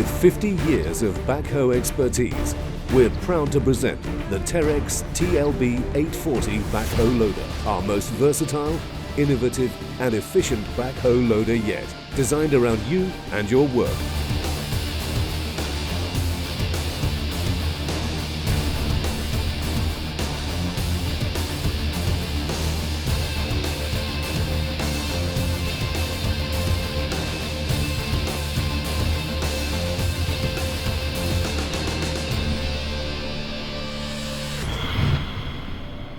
With 50 years of backhoe expertise, we're proud to present the Terex TLB840 backhoe loader, our most versatile, innovative and efficient backhoe loader yet, designed around you and your work.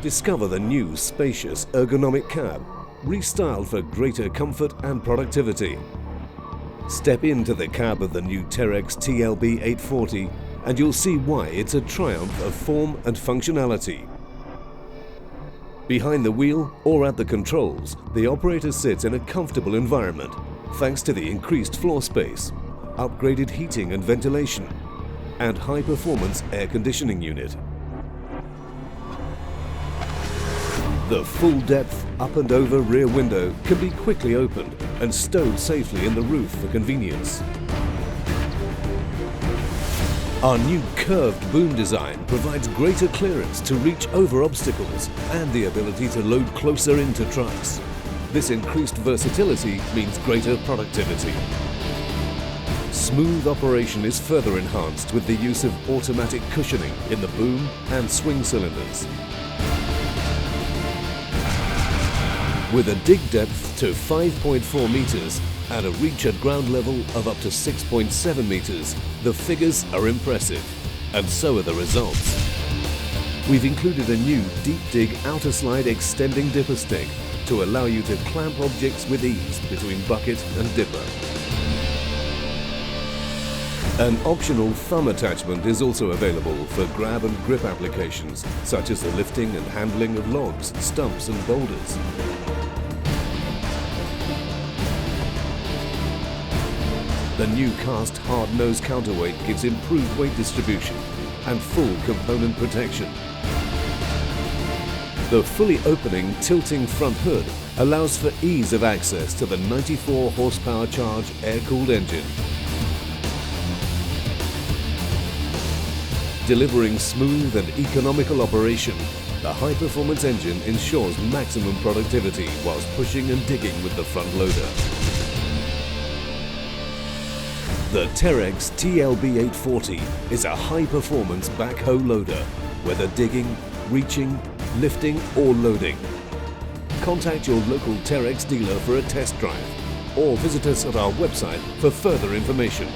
Discover the new, spacious, ergonomic cab, restyled for greater comfort and productivity. Step into the cab of the new Terex TLB840 and you'll see why it's a triumph of form and functionality. Behind the wheel or at the controls, the operator sits in a comfortable environment thanks to the increased floor space, upgraded heating and ventilation, and high-performance air conditioning unit. The full-depth up and over rear window can be quickly opened and stowed safely in the roof for convenience. Our new curved boom design provides greater clearance to reach over obstacles and the ability to load closer into trucks. This increased versatility means greater productivity. Smooth operation is further enhanced with the use of automatic cushioning in the boom and swing cylinders. With a dig depth to 5.4 meters and a reach at ground level of up to 6.7 meters, the figures are impressive, and so are the results. We've included a new deep dig outer slide extending dipper stick to allow you to clamp objects with ease between bucket and dipper. An optional thumb attachment is also available for grab and grip applications, such as the lifting and handling of logs, stumps and boulders. The new cast hard nose counterweight gives improved weight distribution and full component protection. The fully opening tilting front hood allows for ease of access to the 94 horsepower charge air-cooled engine. Delivering smooth and economical operation, the high-performance engine ensures maximum productivity whilst pushing and digging with the front loader. The Terex TLB840 is a high-performance backhoe loader, whether digging, reaching, lifting or loading. Contact your local Terex dealer for a test drive or visit us at our website for further information.